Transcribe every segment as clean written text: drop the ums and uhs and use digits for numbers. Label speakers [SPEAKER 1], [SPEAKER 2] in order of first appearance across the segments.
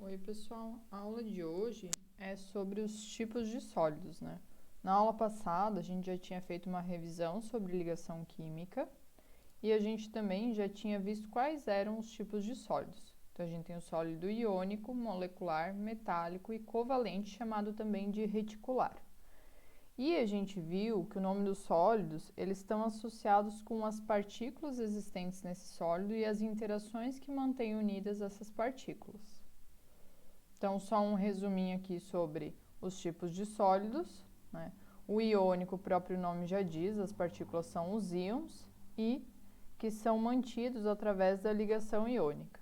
[SPEAKER 1] Oi, pessoal. A aula de hoje é sobre os tipos de sólidos, né? Na aula passada, a gente já tinha feito uma revisão sobre ligação química e a gente também já tinha visto quais eram os tipos de sólidos. Então, a gente tem o sólido iônico, molecular, metálico e covalente, chamado também de reticular. E a gente viu que o nome dos sólidos, eles estão associados com as partículas existentes nesse sólido e as interações que mantêm unidas essas partículas. Então, só um resuminho aqui sobre os tipos de sólidos, né? O iônico, o próprio nome já diz, as partículas são os íons e que são mantidos através da ligação iônica.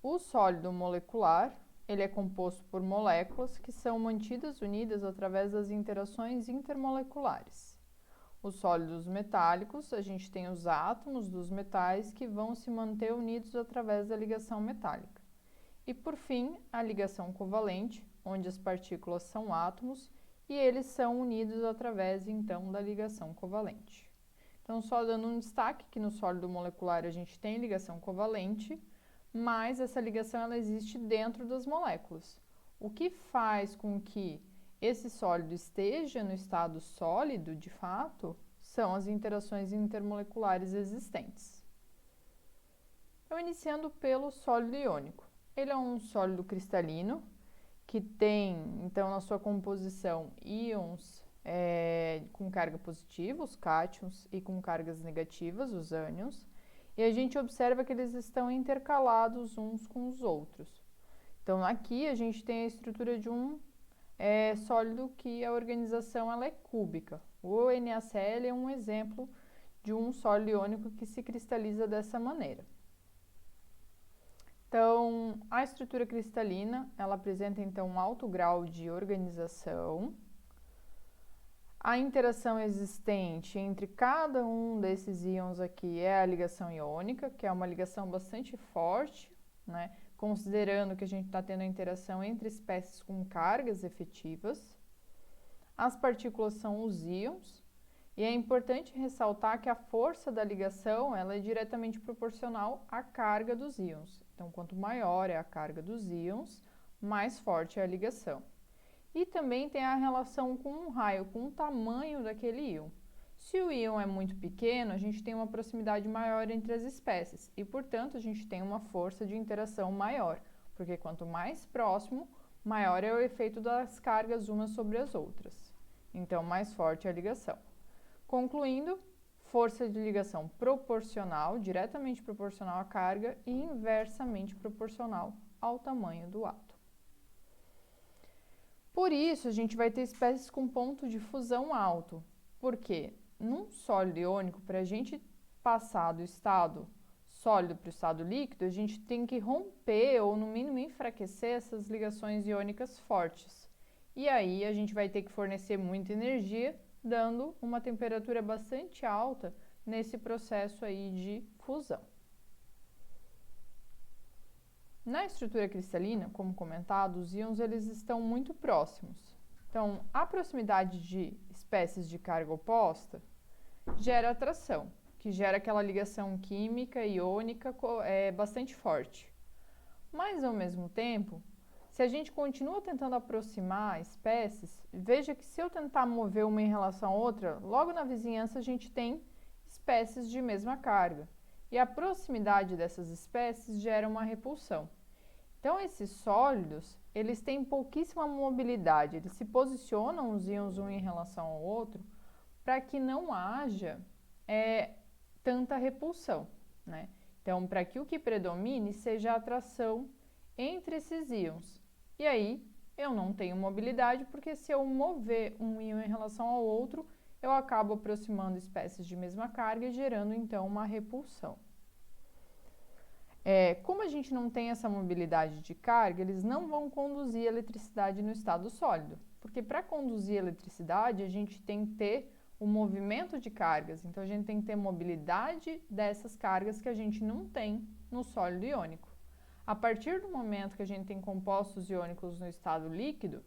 [SPEAKER 1] O sólido molecular, ele é composto por moléculas que são mantidas unidas através das interações intermoleculares. Os sólidos metálicos, a gente tem os átomos dos metais que vão se manter unidos através da ligação metálica. E, por fim, a ligação covalente, onde as partículas são átomos e eles são unidos através, então, da ligação covalente. Então, só dando um destaque que no sólido molecular a gente tem ligação covalente, mas essa ligação ela existe dentro das moléculas. O que faz com que esse sólido esteja no estado sólido, de fato, são as interações intermoleculares existentes. Então, iniciando pelo sólido iônico. Ele é um sólido cristalino que tem, então, na sua composição íons com carga positiva, os cátions, e com cargas negativas, os ânions. E a gente observa que eles estão intercalados uns com os outros. Então, aqui a gente tem a estrutura de um sólido que a organização ela é cúbica. O NaCl é um exemplo de um sólido iônico que se cristaliza dessa maneira. Então, a estrutura cristalina, ela apresenta então um alto grau de organização. A interação existente entre cada um desses íons aqui é a ligação iônica, que é uma ligação bastante forte, né? Considerando que a gente está tendo a interação entre espécies com cargas efetivas. As partículas são os íons, e é importante ressaltar que a força da ligação ela é diretamente proporcional à carga dos íons. Então, quanto maior é a carga dos íons, mais forte é a ligação. E também tem a relação com um raio, com o tamanho daquele íon. Se o íon é muito pequeno, a gente tem uma proximidade maior entre as espécies e, portanto, a gente tem uma força de interação maior, porque quanto mais próximo, maior é o efeito das cargas umas sobre as outras. Então, mais forte é a ligação. Concluindo, força de ligação proporcional, diretamente proporcional à carga e inversamente proporcional ao tamanho do átomo. Por isso, a gente vai ter espécies com ponto de fusão alto, porque num sólido iônico, para a gente passar do estado sólido para o estado líquido, a gente tem que romper ou, no mínimo, enfraquecer essas ligações iônicas fortes. E aí, a gente vai ter que fornecer muita energia, dando uma temperatura bastante alta nesse processo aí de fusão. Na estrutura cristalina, como comentado, os íons eles estão muito próximos. Então, a proximidade de espécies de carga oposta gera atração, que gera aquela ligação química iônica bastante forte. Mas, ao mesmo tempo, se a gente continua tentando aproximar espécies, veja que se eu tentar mover uma em relação a outra, logo na vizinhança a gente tem espécies de mesma carga. E a proximidade dessas espécies gera uma repulsão. Então, esses sólidos, eles têm pouquíssima mobilidade, eles se posicionam os íons um em relação ao outro para que não haja tanta repulsão, né? Então, para que o que predomine seja a atração entre esses íons. E aí, eu não tenho mobilidade, porque se eu mover um íon em relação ao outro, eu acabo aproximando espécies de mesma carga e gerando, então, uma repulsão. Como a gente não tem essa mobilidade de carga, eles não vão conduzir eletricidade no estado sólido. Porque para conduzir eletricidade, a gente tem que ter o movimento de cargas. Então, a gente tem que ter mobilidade dessas cargas que a gente não tem no sólido iônico. A partir do momento que a gente tem compostos iônicos no estado líquido,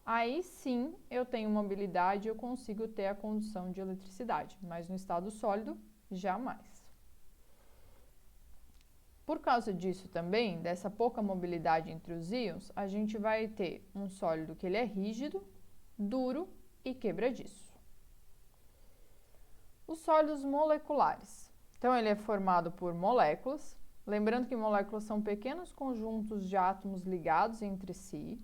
[SPEAKER 1] aí sim eu tenho mobilidade e eu consigo ter a condução de eletricidade, mas no estado sólido, jamais. Por causa disso também, dessa pouca mobilidade entre os íons, a gente vai ter um sólido que ele é rígido, duro e quebradiço. Os sólidos moleculares. Então, ele é formado por moléculas. Lembrando que moléculas são pequenos conjuntos de átomos ligados entre si.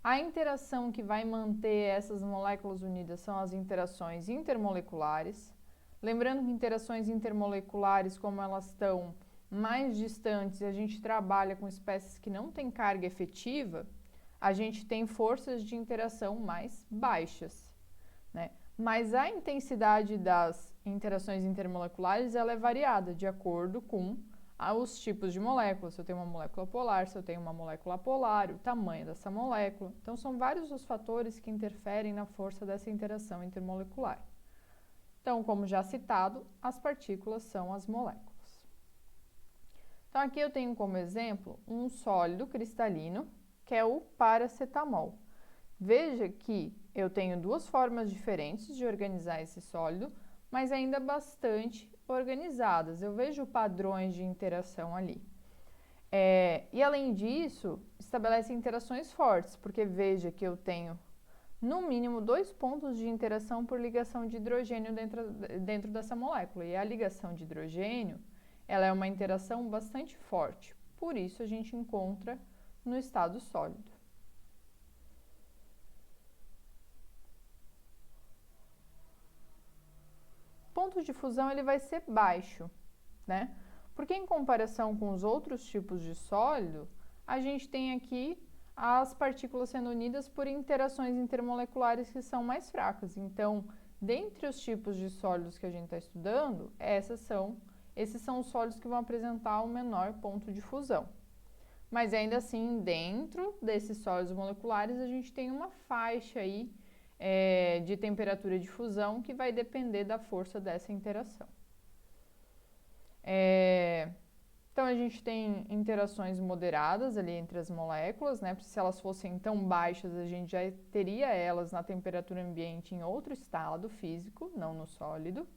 [SPEAKER 1] A interação que vai manter essas moléculas unidas são as interações intermoleculares. Lembrando que interações intermoleculares, como elas estão mais distantes e a gente trabalha com espécies que não têm carga efetiva, a gente tem forças de interação mais baixas, né? Mas a intensidade das interações intermoleculares ela é variada de acordo com os tipos de moléculas. Se eu tenho uma molécula polar, se eu tenho uma molécula polar, o tamanho dessa molécula. Então, são vários os fatores que interferem na força dessa interação intermolecular. Então, como já citado, as partículas são as moléculas. Então, aqui eu tenho como exemplo um sólido cristalino, que é o paracetamol. Veja que eu tenho duas formas diferentes de organizar esse sólido, mas ainda bastante organizadas. Eu vejo padrões de interação ali. E além disso, estabelece interações fortes, porque veja que eu tenho no mínimo 2 pontos de interação por ligação de hidrogênio dentro dessa molécula. E a ligação de hidrogênio, ela é uma interação bastante forte. Por isso, a gente encontra no estado sólido. O ponto de fusão ele vai ser baixo, né? Porque em comparação com os outros tipos de sólido, a gente tem aqui as partículas sendo unidas por interações intermoleculares que são mais fracas. Então, dentre os tipos de sólidos que a gente está estudando, esses são os sólidos que vão apresentar o menor ponto de fusão. Mas ainda assim, dentro desses sólidos moleculares, a gente tem uma faixa aí de temperatura de fusão que vai depender da força dessa interação. Então, a gente tem interações moderadas ali entre as moléculas, né? Se elas fossem tão baixas, a gente já teria elas na temperatura ambiente em outro estado físico, não no sólido.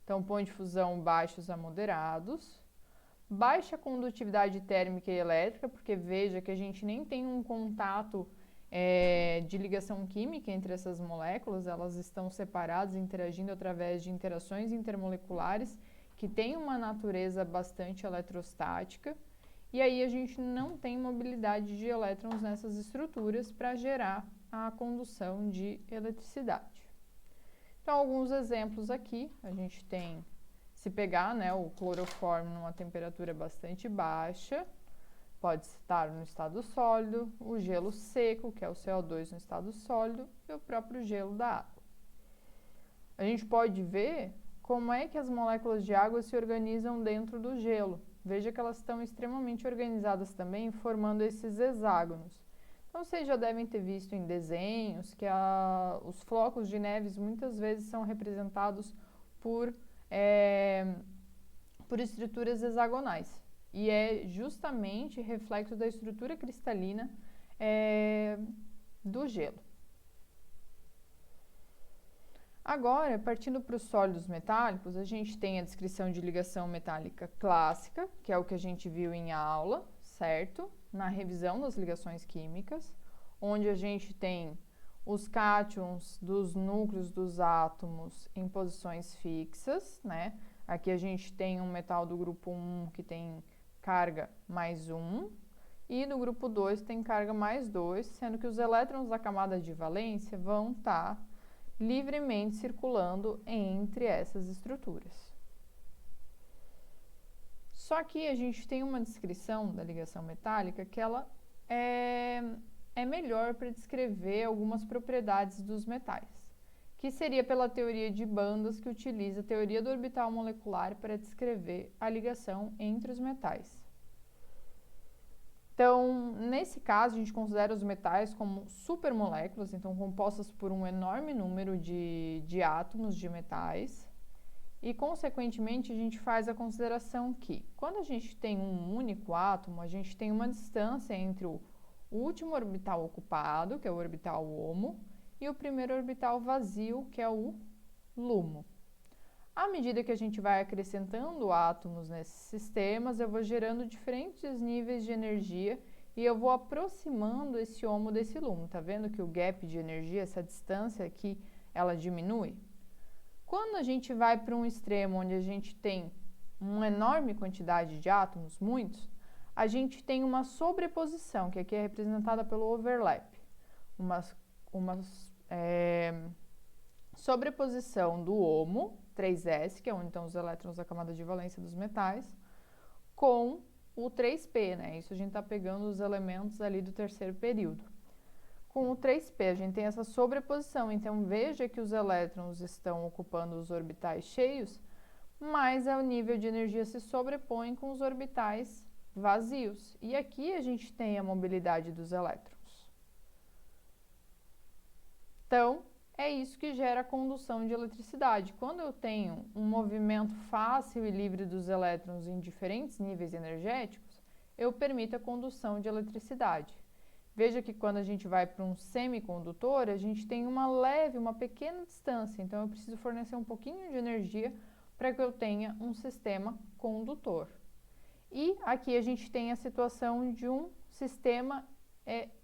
[SPEAKER 1] Então, pontos de fusão baixos a moderados. Baixa condutividade térmica e elétrica, porque veja que a gente nem tem um contato de ligação química entre essas moléculas, elas estão separadas, interagindo através de interações intermoleculares que têm uma natureza bastante eletrostática, e aí a gente não tem mobilidade de elétrons nessas estruturas para gerar a condução de eletricidade. Então, alguns exemplos aqui, a gente tem, se pegar o cloroformo numa temperatura bastante baixa, pode estar no estado sólido, o gelo seco, que é o CO2 no estado sólido, e o próprio gelo da água. A gente pode ver como é que as moléculas de água se organizam dentro do gelo. Veja que elas estão extremamente organizadas também, formando esses hexágonos. Então, vocês já devem ter visto em desenhos que os flocos de neves muitas vezes são representados por estruturas hexagonais. E é justamente reflexo da estrutura cristalina do gelo. Agora, partindo para os sólidos metálicos, a gente tem a descrição de ligação metálica clássica, que é o que a gente viu em aula, certo? Na revisão das ligações químicas, onde a gente tem os cátions dos núcleos dos átomos em posições fixas, né? Aqui a gente tem um metal do grupo 1 que tem carga mais 1, e do grupo 2 tem carga mais 2, sendo que os elétrons da camada de valência vão estar livremente circulando entre essas estruturas. Só que a gente tem uma descrição da ligação metálica que ela é melhor para descrever algumas propriedades dos metais, que seria pela teoria de bandas, que utiliza a teoria do orbital molecular para descrever a ligação entre os metais. Então, nesse caso, a gente considera os metais como supermoléculas, então compostas por um enorme número de átomos de metais, e, consequentemente, a gente faz a consideração que, quando a gente tem um único átomo, a gente tem uma distância entre o último orbital ocupado, que é o orbital HOMO, e o primeiro orbital vazio, que é o LUMO. À medida que a gente vai acrescentando átomos nesses sistemas, eu vou gerando diferentes níveis de energia e eu vou aproximando esse HOMO desse LUMO. Tá vendo que o gap de energia, essa distância aqui, ela diminui? Quando a gente vai para um extremo onde a gente tem uma enorme quantidade de átomos, muitos, a gente tem uma sobreposição, que aqui é representada pelo overlap. Uma sobreposição do HOMO, 3s, que é onde estão os elétrons da camada de valência dos metais, com o 3p, né? Isso a gente está pegando os elementos ali do terceiro período. Com o 3p, a gente tem essa sobreposição, então veja que os elétrons estão ocupando os orbitais cheios, mas o nível de energia se sobrepõe com os orbitais vazios. E aqui a gente tem a mobilidade dos elétrons. Então, é isso que gera a condução de eletricidade. Quando eu tenho um movimento fácil e livre dos elétrons em diferentes níveis energéticos, eu permito a condução de eletricidade. Veja que quando a gente vai para um semicondutor, a gente tem uma pequena distância, então eu preciso fornecer um pouquinho de energia para que eu tenha um sistema condutor. E aqui a gente tem a situação de um sistema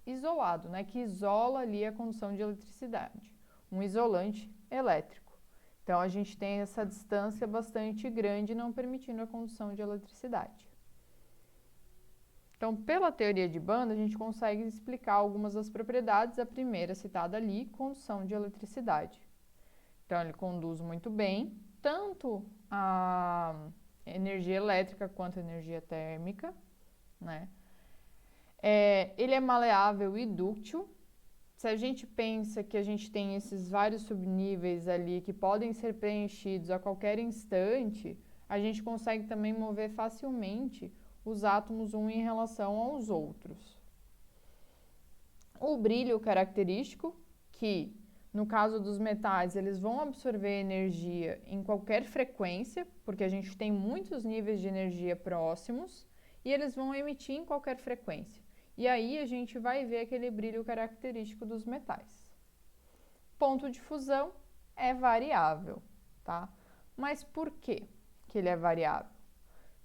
[SPEAKER 1] isolado, né, que isola ali a condução de eletricidade, um isolante elétrico. Então a gente tem essa distância bastante grande, não permitindo a condução de eletricidade. Então, pela teoria de banda, a gente consegue explicar algumas das propriedades. A primeira citada ali, condução de eletricidade. Então, ele conduz muito bem, tanto a energia elétrica quanto a energia térmica, né? Ele é maleável e dúctil. Se a gente pensa que a gente tem esses vários subníveis ali que podem ser preenchidos a qualquer instante, a gente consegue também mover facilmente os átomos um em relação aos outros. O brilho característico, que no caso dos metais, eles vão absorver energia em qualquer frequência, porque a gente tem muitos níveis de energia próximos, e eles vão emitir em qualquer frequência. E aí a gente vai ver aquele brilho característico dos metais. Ponto de fusão é variável, tá? Mas por que ele é variável?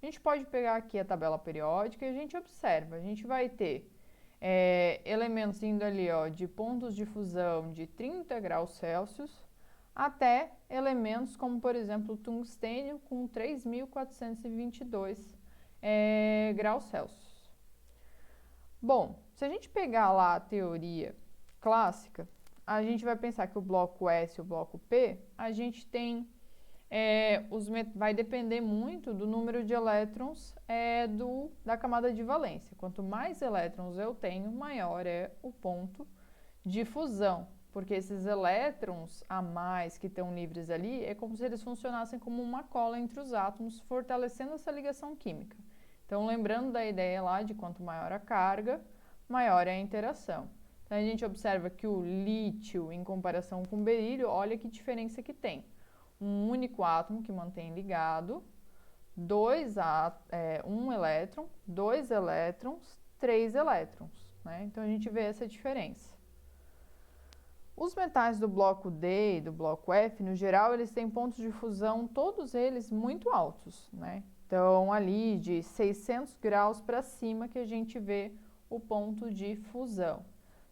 [SPEAKER 1] A gente pode pegar aqui a tabela periódica e a gente observa. A gente vai ter elementos indo ali, ó, de pontos de fusão de 30 graus Celsius até elementos como, por exemplo, o tungstênio com 3.422 graus Celsius. Bom, se a gente pegar lá a teoria clássica, a gente vai pensar que o bloco S e o bloco P, a gente tem vai depender muito do número de elétrons da camada de valência. Quanto mais elétrons eu tenho, maior é o ponto de fusão, porque esses elétrons a mais que estão livres ali é como se eles funcionassem como uma cola entre os átomos, fortalecendo essa ligação química. Então, lembrando da ideia lá de quanto maior a carga, maior é a interação. Então, a gente observa que o lítio, em comparação com o berílio, olha que diferença que tem. Um único átomo que mantém ligado, um elétron, 2 elétrons, 3 elétrons, né? Então, a gente vê essa diferença. Os metais do bloco D e do bloco F, no geral, eles têm pontos de fusão, todos eles muito altos, né? Então, ali de 600 graus para cima que a gente vê o ponto de fusão.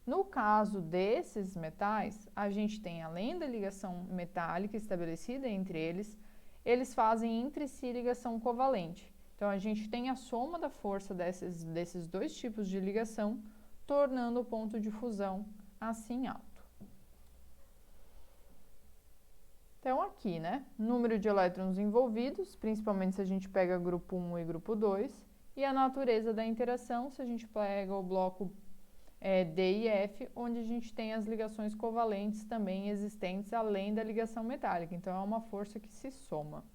[SPEAKER 1] No caso desses metais, a gente tem, além da ligação metálica estabelecida entre eles, eles fazem entre si ligação covalente. Então, a gente tem a soma da força desses dois tipos de ligação, tornando o ponto de fusão assim alto. Então, aqui, né, número de elétrons envolvidos, principalmente se a gente pega grupo 1 e grupo 2, e a natureza da interação, se a gente pega o bloco D e F, onde a gente tem as ligações covalentes também existentes, além da ligação metálica. Então, é uma força que se soma.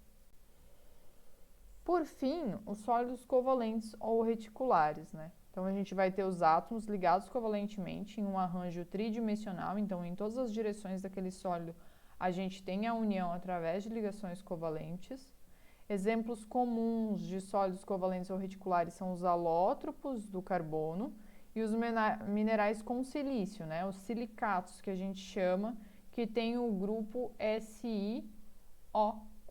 [SPEAKER 1] Por fim, os sólidos covalentes ou reticulares, né? Então, a gente vai ter os átomos ligados covalentemente em um arranjo tridimensional. Então, em todas as direções daquele sólido, a gente tem a união através de ligações covalentes. Exemplos comuns de sólidos covalentes ou reticulares são os alótropos do carbono e os minerais com silício, né? Os silicatos que a gente chama, que tem o grupo SiO4.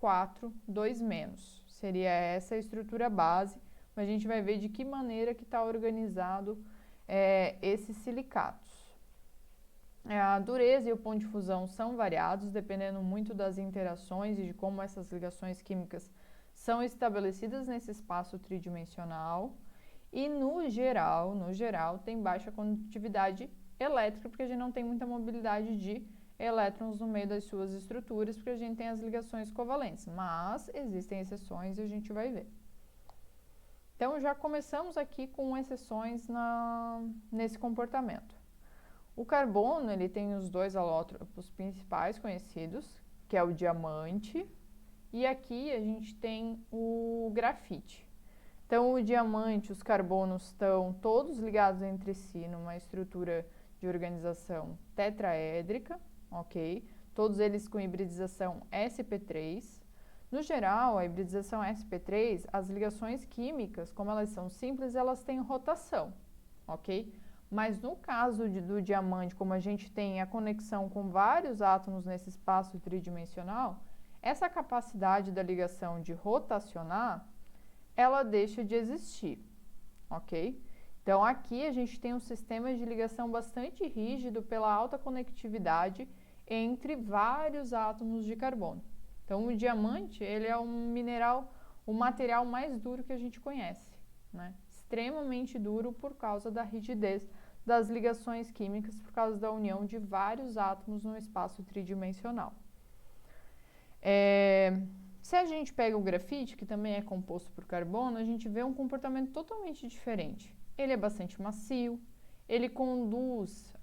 [SPEAKER 1] 4, 2-. Seria essa a estrutura base, mas a gente vai ver de que maneira que está organizado esses silicatos. A dureza e o ponto de fusão são variados, dependendo muito das interações e de como essas ligações químicas são estabelecidas nesse espaço tridimensional. E no geral, tem baixa condutividade elétrica, porque a gente não tem muita mobilidade de elétrons no meio das suas estruturas, porque a gente tem as ligações covalentes. Mas existem exceções e a gente vai ver. Então, já começamos aqui com exceções nesse comportamento. O carbono, ele tem os dois alótropos principais conhecidos, que é o diamante, e aqui a gente tem o grafite. Então, o diamante, os carbonos estão todos ligados entre si numa estrutura de organização tetraédrica, ok? Todos eles com hibridização sp3. No geral, a hibridização sp3, as ligações químicas, como elas são simples, elas têm rotação, ok? Mas no caso do diamante, como a gente tem a conexão com vários átomos nesse espaço tridimensional, essa capacidade da ligação de rotacionar, ela deixa de existir, ok? Então, aqui a gente tem um sistema de ligação bastante rígido pela alta conectividade entre vários átomos de carbono. Então, o diamante, ele é o material mais duro que a gente conhece, né? Extremamente duro por causa da rigidez das ligações químicas, por causa da união de vários átomos no espaço tridimensional. Se a gente pega o grafite, que também é composto por carbono, a gente vê um comportamento totalmente diferente. Ele é bastante macio, ele conduz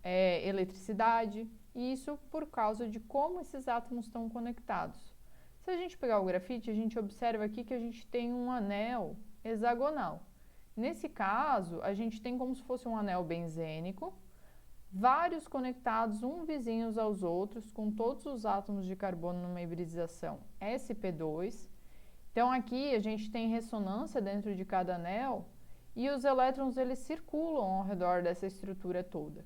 [SPEAKER 1] eletricidade, e isso por causa de como esses átomos estão conectados. Se a gente pegar o grafite, a gente observa aqui que a gente tem um anel hexagonal. Nesse caso, a gente tem como se fosse um anel benzênico, vários conectados uns vizinhos aos outros, com todos os átomos de carbono numa hibridização sp2. Então, aqui a gente tem ressonância dentro de cada anel e os elétrons eles circulam ao redor dessa estrutura toda.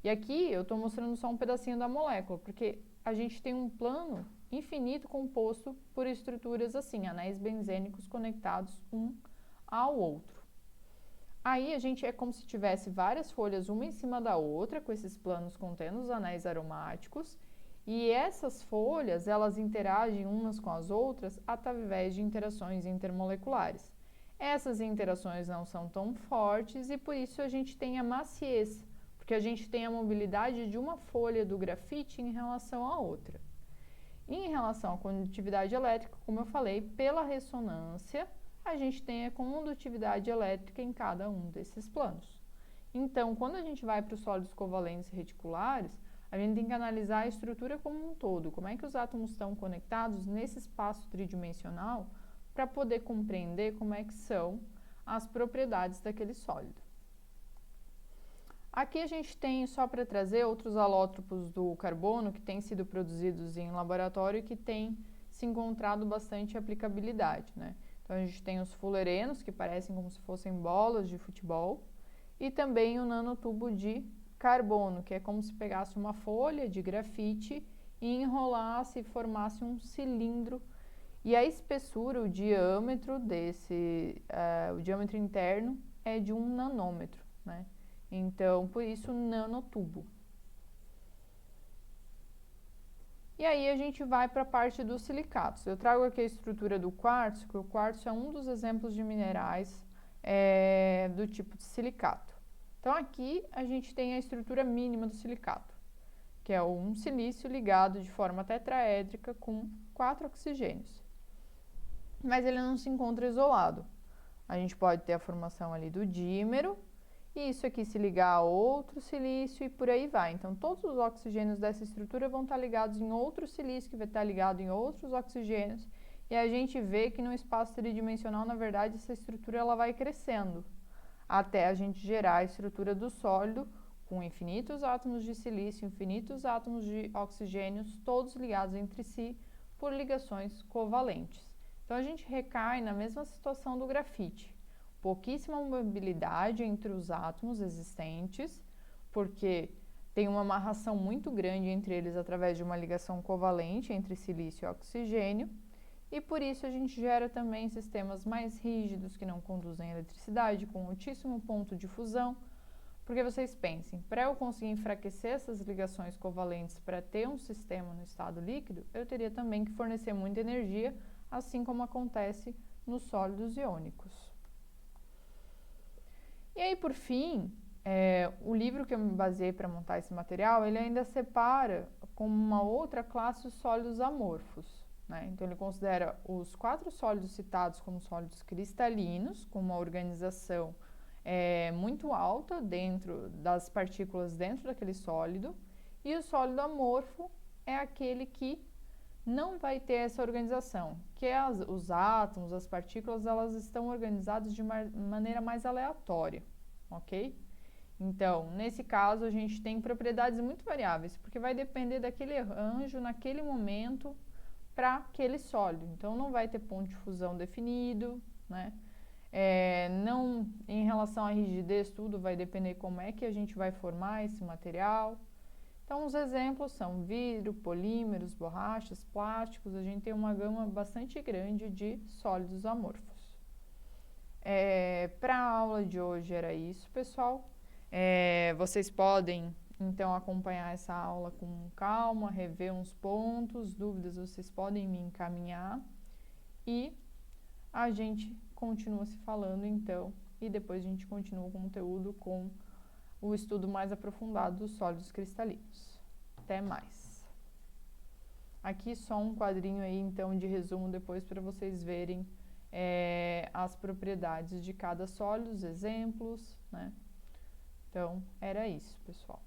[SPEAKER 1] E aqui eu estou mostrando só um pedacinho da molécula, porque a gente tem um plano infinito composto por estruturas assim, anéis benzênicos conectados um ao outro. Aí a gente é como se tivesse várias folhas uma em cima da outra, com esses planos contendo os anéis aromáticos, e essas folhas, elas interagem umas com as outras através de interações intermoleculares. Essas interações não são tão fortes e por isso a gente tem a maciez, porque a gente tem a mobilidade de uma folha do grafite em relação à outra. Em relação à condutividade elétrica, como eu falei, pela ressonância, a gente tem a condutividade elétrica em cada um desses planos. Então, quando a gente vai para os sólidos covalentes reticulares, a gente tem que analisar a estrutura como um todo, como é que os átomos estão conectados nesse espaço tridimensional para poder compreender como é que são as propriedades daquele sólido. Aqui a gente tem, só para trazer, outros alótropos do carbono que têm sido produzidos em laboratório e que têm se encontrado bastante aplicabilidade, né? Então, a gente tem os fullerenos, que parecem como se fossem bolas de futebol, e também o nanotubo de carbono, que é como se pegasse uma folha de grafite e enrolasse e formasse um cilindro. E a espessura, o diâmetro o diâmetro interno é de 1 nanômetro, né? Então, por isso, nanotubo. E aí a gente vai para a parte dos silicatos. Eu trago aqui a estrutura do quartzo, que o quartzo é um dos exemplos de minerais do tipo de silicato. Então aqui a gente tem a estrutura mínima do silicato, que é um silício ligado de forma tetraédrica com 4 oxigênios. Mas ele não se encontra isolado. A gente pode ter a formação ali do dímero, e isso aqui se ligar a outro silício e por aí vai. Então, todos os oxigênios dessa estrutura vão estar ligados em outro silício, que vai estar ligado em outros oxigênios. E a gente vê que no espaço tridimensional, na verdade, essa estrutura ela vai crescendo, até a gente gerar a estrutura do sólido com infinitos átomos de silício, infinitos átomos de oxigênios, todos ligados entre si por ligações covalentes. Então, a gente recai na mesma situação do grafite. Pouquíssima mobilidade entre os átomos existentes, porque tem uma amarração muito grande entre eles através de uma ligação covalente entre silício e oxigênio, e por isso a gente gera também sistemas mais rígidos que não conduzem eletricidade, com altíssimo ponto de fusão. Porque vocês pensem, para eu conseguir enfraquecer essas ligações covalentes para ter um sistema no estado líquido, eu teria também que fornecer muita energia, assim como acontece nos sólidos iônicos. E aí, por fim, o livro que eu me baseei para montar esse material, ele ainda separa como uma outra classe os sólidos amorfos. Né? Então, ele considera os 4 sólidos citados como sólidos cristalinos, com uma organização muito alta dentro das partículas dentro daquele sólido, e o sólido amorfo é aquele que não vai ter essa organização, que os átomos, as partículas, elas estão organizadas de maneira mais aleatória, ok? Então, nesse caso, a gente tem propriedades muito variáveis, porque vai depender daquele arranjo, naquele momento, para aquele sólido. Então, não vai ter ponto de fusão definido, né? Não, em relação à rigidez, tudo vai depender como é que a gente vai formar esse material. Então, os exemplos são vidro, polímeros, borrachas, plásticos. A gente tem uma gama bastante grande de sólidos amorfos. Para a aula de hoje era isso, pessoal. Vocês podem, então, acompanhar essa aula com calma, rever uns pontos, dúvidas vocês podem me encaminhar. E a gente continua se falando, então, e depois a gente continua o conteúdo com o estudo mais aprofundado dos sólidos cristalinos. Até mais. Aqui só um quadrinho aí, então, de resumo depois para vocês verem as propriedades de cada sólido, os exemplos, né? Então, era isso, pessoal.